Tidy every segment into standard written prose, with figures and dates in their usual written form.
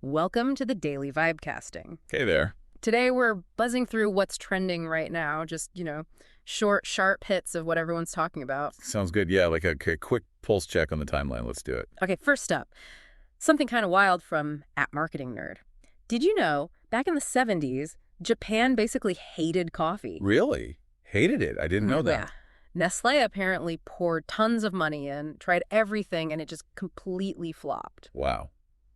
Welcome to the Daily Vibecasting. Hey there. Today we're buzzing through what's trending right now, just, short, sharp hits of what everyone's talking about. Sounds good. Yeah, like a quick pulse check on the timeline. Let's do it. Okay, first up, something kind of wild from @MarketingNerd. Did you know, back in the 70s, Japan basically hated coffee? Really? Hated it. I didn't know that. Yeah. Nestle apparently poured tons of money in, tried everything, and it just completely flopped. Wow.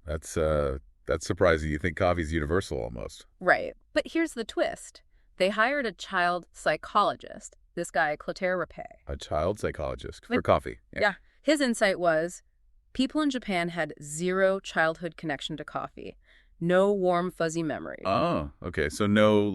That's surprising. You think coffee's universal almost. Right. But here's the twist. They hired a child psychologist, this guy, Clotaire Rapet. A child psychologist for coffee. Yeah. His insight was people in Japan had zero childhood connection to coffee. No warm, fuzzy memory. Oh, okay. So no,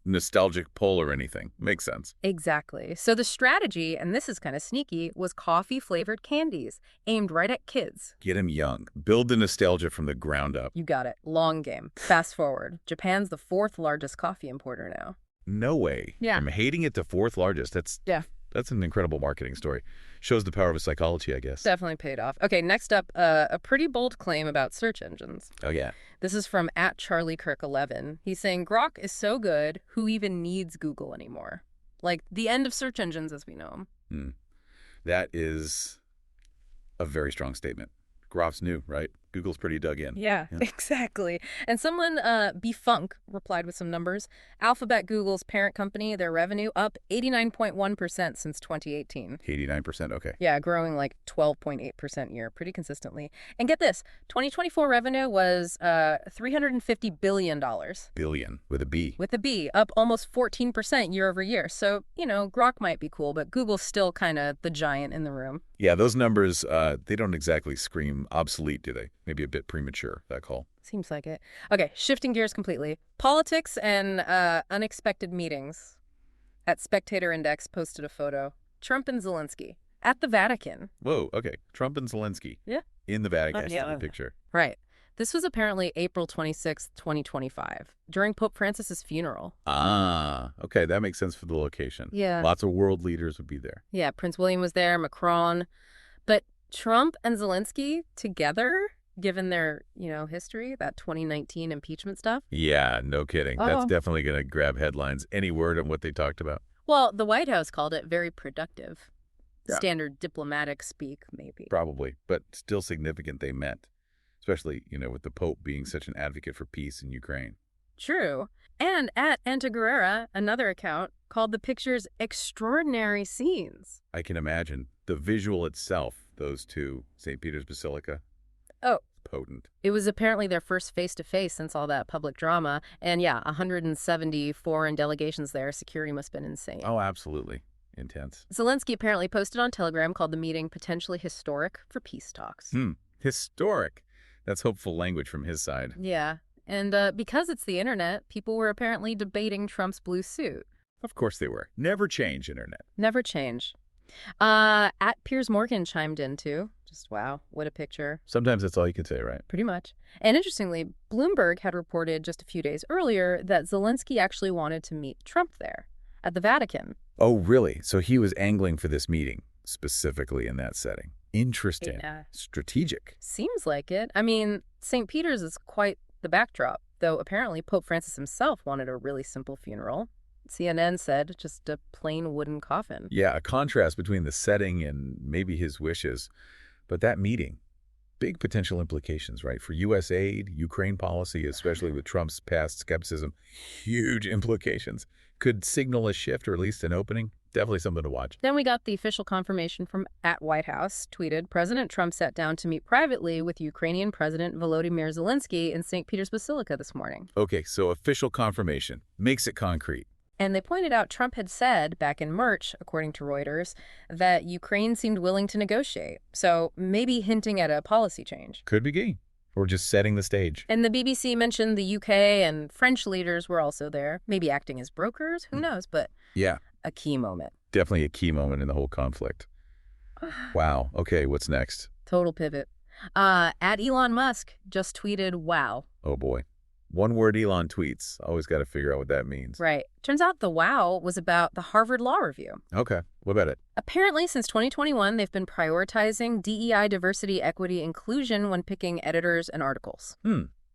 nostalgic pull or anything. Makes sense. Exactly. So the strategy, and this is kind of sneaky, was coffee-flavored candies aimed right at kids. Get them young. Build the nostalgia from the ground up. You got it. Long game. Fast forward. Japan's the 4th largest coffee importer now. No way. Yeah. From hating it to 4th largest. That's an incredible marketing story. Shows the power of psychology, I guess. Definitely paid off. Okay, next up, a pretty bold claim about search engines. Oh, yeah. This is from @CharlieKirk11. He's saying Grok is so good, who even needs Google anymore? Like, the end of search engines as we know them. That is a very strong statement. Grok's new, right? Google's pretty dug in. Yeah, exactly. And someone, Bfunk, replied with some numbers. Alphabet, Google's parent company, their revenue up 89.1% since 2018. 89%, okay. Yeah, growing like 12.8% a year, pretty consistently. And get this, 2024 revenue was $350 billion. Billion, with a B. With a B, up almost 14% year over year. So, Grok might be cool, but Google's still kind of the giant in the room. Yeah, those numbers, they don't exactly scream obsolete, do they? Maybe a bit premature, that call. Seems like it. Okay, shifting gears completely. Politics and unexpected meetings. @Spectator Index posted a photo. Trump and Zelenskyy at the Vatican. Whoa, okay. Trump and Zelenskyy. Yeah. In the Vatican. I see the picture. Right. This was apparently April 26th, 2025, during Pope Francis's funeral. Ah, okay. That makes sense for the location. Yeah. Lots of world leaders would be there. Yeah, Prince William was there, Macron. But Trump and Zelenskyy together, given their, history, that 2019 impeachment stuff. Yeah, no kidding. That's definitely going to grab headlines. Any word on what they talked about? Well, the White House called it very productive. Yeah. Standard diplomatic speak, maybe. Probably, but still significant they met. Especially, with the Pope being such an advocate for peace in Ukraine. True. And @Antaguerrera, another account, called the pictures extraordinary scenes. I can imagine. The visual itself, those two, St. Peter's Basilica. Oh. Potent. It was apparently their first face-to-face since all that public drama. And yeah, 170 foreign delegations there. Security must have been insane. Oh, absolutely. Intense. Zelenskyy apparently posted on Telegram, called the meeting potentially historic for peace talks. Historic. That's hopeful language from his side. Yeah. And because it's the internet, people were apparently debating Trump's blue suit. Of course they were. Never change, internet. Never change. @Piers Morgan chimed in, too. Just, wow, what a picture. Sometimes that's all you can say, right? Pretty much. And interestingly, Bloomberg had reported just a few days earlier that Zelenskyy actually wanted to meet Trump there at the Vatican. Oh, really? So he was angling for this meeting, specifically in that setting. Interesting. Yeah. Strategic. Seems like it. I mean, St. Peter's is quite the backdrop, though apparently Pope Francis himself wanted a really simple funeral. CNN said just a plain wooden coffin. Yeah, a contrast between the setting and maybe his wishes. But that meeting, big potential implications, right? For U.S. aid, Ukraine policy, especially with Trump's past skepticism, huge implications. Could signal a shift or at least an opening. Definitely something to watch. Then we got the official confirmation from @White House, tweeted, President Trump sat down to meet privately with Ukrainian President Volodymyr Zelenskyy in St. Peter's Basilica this morning. Okay, so official confirmation. Makes it concrete. And they pointed out Trump had said back in March, according to Reuters, that Ukraine seemed willing to negotiate. So maybe hinting at a policy change. Could be key. Or just setting the stage. And the BBC mentioned the UK and French leaders were also there, maybe acting as brokers. Who knows? But yeah, a key moment. Definitely a key moment in the whole conflict. Wow. Okay, what's next? Total pivot. @Elon Musk just tweeted, wow. Oh, boy. One word Elon tweets. Always got to figure out what that means. Right. Turns out the wow was about the Harvard Law Review. Okay. What about it? Apparently, since 2021, they've been prioritizing DEI, diversity, equity, inclusion when picking editors and articles.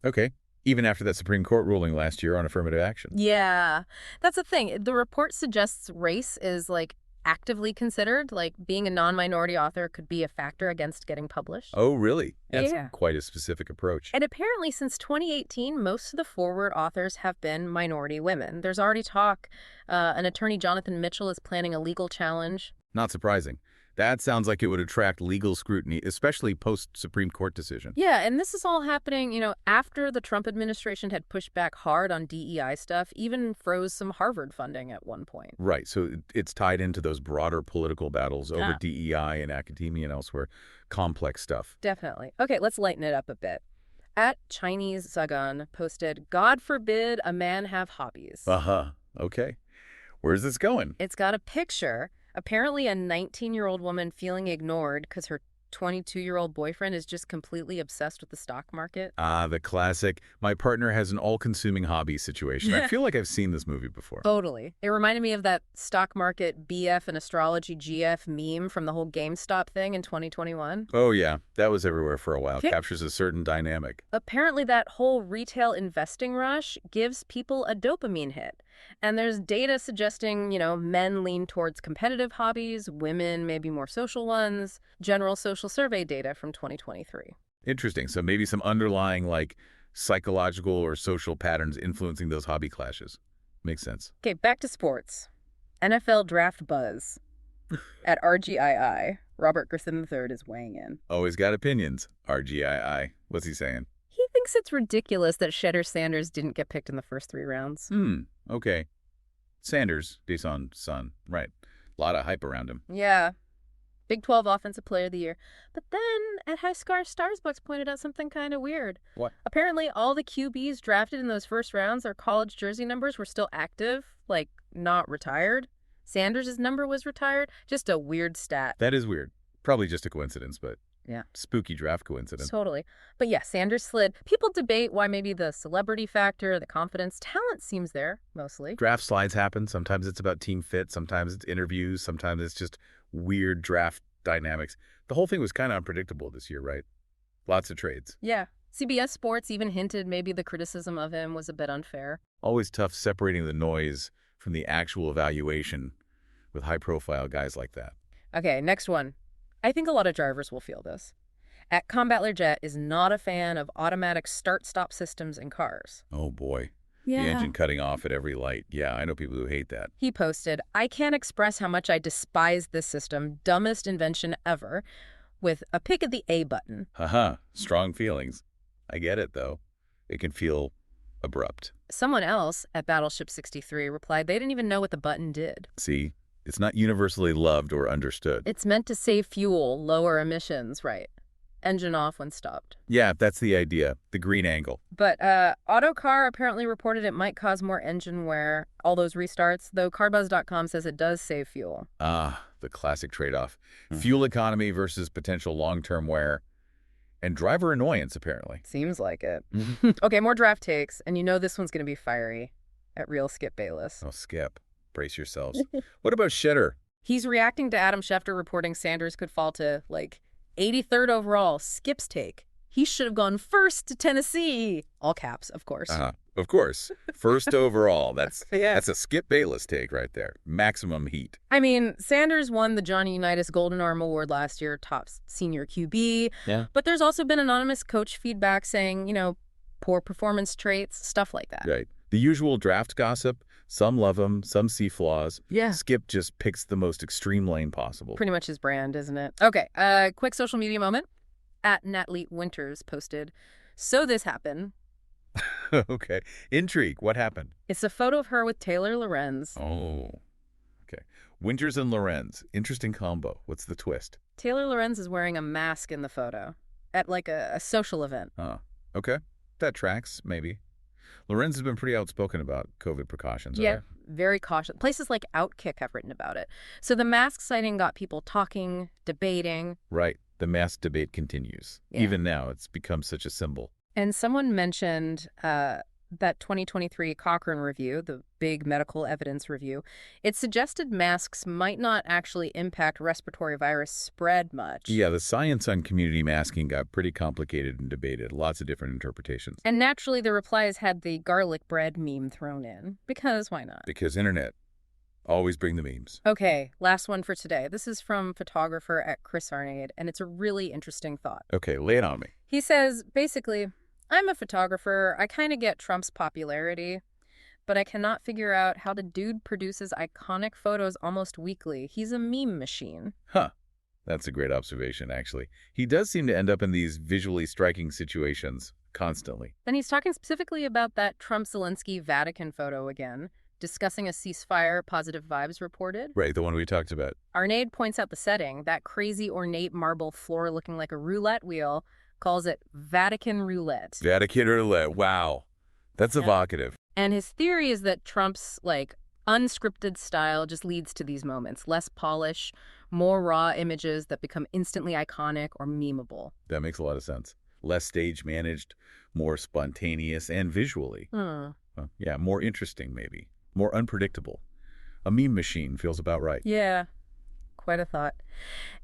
Okay. Even after that Supreme Court ruling last year on affirmative action. Yeah, that's the thing. The report suggests race is like actively considered, like being a non-minority author could be a factor against getting published. Oh, really? That's Yeah. quite a specific approach. And apparently, since 2018, most of the forward authors have been minority women. There's already talk. An attorney, Jonathan Mitchell, is planning a legal challenge. Not surprising. That sounds like it would attract legal scrutiny, especially post-Supreme Court decision. Yeah, and this is all happening, after the Trump administration had pushed back hard on DEI stuff, even froze some Harvard funding at one point. Right, so it's tied into those broader political battles over Yeah. DEI and academia and elsewhere. Complex stuff. Definitely. Okay, let's lighten it up a bit. At Chinese Zagan posted, "God forbid a man have hobbies." Uh-huh. Okay. Where's this going? It's got a picture. Apparently a 19-year-old woman feeling ignored because her 22-year-old boyfriend is just completely obsessed with the stock market. Ah, the classic, my partner has an all-consuming hobby situation. I feel like I've seen this movie before. Totally. It reminded me of that stock market BF and astrology GF meme from the whole GameStop thing in 2021. Oh, yeah. That was everywhere for a while. Yeah. Captures a certain dynamic. Apparently that whole retail investing rush gives people a dopamine hit. And there's data suggesting, men lean towards competitive hobbies, women maybe more social ones, general social survey data from 2023. Interesting. So maybe some underlying, psychological or social patterns influencing those hobby clashes. Makes sense. Okay, back to sports. NFL draft buzz. At RGII, Robert Griffin III is weighing in. Always got opinions. RGII. What's he saying? He thinks it's ridiculous that Shedder Sanders didn't get picked in the first 3 rounds. Okay. Sanders, Deshaun's son. Right. A lot of hype around him. Yeah. Big 12 Offensive Player of the Year. But then, at High Scar Starsbucks pointed out something kind of weird. What? Apparently, all the QBs drafted in those first rounds, their college jersey numbers were still active, not retired. Sanders' number was retired. Just a weird stat. That is weird. Probably just a coincidence, but Yeah. spooky draft coincidence. Totally. But yeah, Sanders slid. People debate why maybe the celebrity factor, the confidence, talent seems there, mostly. Draft slides happen. Sometimes it's about team fit. Sometimes it's interviews. Sometimes it's just weird draft dynamics. The whole thing was kind of unpredictable this year, right? Lots of trades. Yeah. CBS Sports even hinted maybe the criticism of him was a bit unfair. Always tough separating the noise from the actual evaluation with high-profile guys like that. Okay, next one. I think a lot of drivers will feel this. At Combat Learjet is not a fan of automatic start-stop systems in cars. Oh, boy. The engine cutting off at every light. Yeah, I know people who hate that. He posted, "I can't express how much I despise this system, dumbest invention ever," with a pick of the A button. Haha, strong feelings. I get it, though. It can feel abrupt. Someone else at Battleship 63 replied they didn't even know what the button did. See, it's not universally loved or understood. It's meant to save fuel, lower emissions, right? Engine off when stopped. Yeah, that's the idea. The green angle. But Autocar apparently reported it might cause more engine wear, all those restarts, though carbuzz.com says it does save fuel. Ah, the classic trade-off. Fuel economy versus potential long-term wear. And driver annoyance, apparently. Seems like it. Okay, more draft takes, and this one's going to be fiery at Real Skip Bayless. Oh, Skip. Brace yourselves. What about Shedder? He's reacting to Adam Schefter reporting Sanders could fall to, 83rd overall. Skip's take. He should have gone first to Tennessee. All caps, of course. Of course. First overall. That's Yeah. That's a Skip Bayless take right there. Maximum heat. I mean, Sanders won the Johnny Unitas Golden Arm Award last year, top senior QB. Yeah. But there's also been anonymous coach feedback saying, poor performance traits, stuff like that. Right. The usual draft gossip. Some love him, some see flaws. Yeah. Skip just picks the most extreme lane possible. Pretty much his brand, isn't it? Okay, quick social media moment. At Natalie Winters posted, "So this happened." Okay. Intrigue. What happened? It's a photo of her with Taylor Lorenz. Oh. Okay. Winters and Lorenz. Interesting combo. What's the twist? Taylor Lorenz is wearing a mask in the photo at a social event. Oh. Okay. That tracks, maybe. Lorenz has been pretty outspoken about COVID precautions. Yeah, Right? very cautious. Places like Outkick have written about it. So the mask sighting got people talking, debating. Right. The mask debate continues. Yeah. Even now, it's become such a symbol. And someone mentioned That 2023 Cochrane review, the big medical evidence review, it suggested masks might not actually impact respiratory virus spread much. Yeah, the science on community masking got pretty complicated and debated. Lots of different interpretations. And naturally, the replies had the garlic bread meme thrown in, because why not? Because internet. Always bring the memes. Okay, last one for today. This is from photographer at Chris Arnade, and it's a really interesting thought. Okay, lay it on me. He says, basically, I'm a photographer. I kind of get Trump's popularity, but I cannot figure out how the dude produces iconic photos almost weekly. He's a meme machine. Huh. That's a great observation, actually. He does seem to end up in these visually striking situations constantly. Then he's talking specifically about that Trump-Zelenskyy Vatican photo again, discussing a ceasefire, positive vibes reported. Right, the one we talked about. Arnade points out the setting, that crazy ornate marble floor looking like a roulette wheel, calls it Vatican roulette. Vatican roulette. Wow. That's evocative. And his theory is that Trump's, unscripted style just leads to these moments. Less polish, more raw images that become instantly iconic or memeable. That makes a lot of sense. Less stage managed, more spontaneous, and visually. Yeah, more interesting, maybe. More unpredictable. A meme machine feels about right. Yeah. Quite a thought.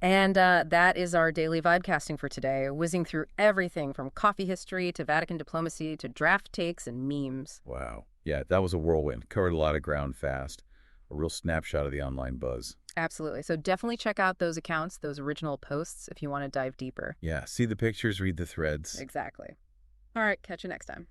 And that is our daily vibecasting for today, whizzing through everything from coffee history to Vatican diplomacy to draft takes and memes. Wow. Yeah, that was a whirlwind. Covered a lot of ground fast. A real snapshot of the online buzz. Absolutely. So definitely check out those accounts, those original posts, if you want to dive deeper. Yeah, see the pictures, read the threads. Exactly. All right, catch you next time.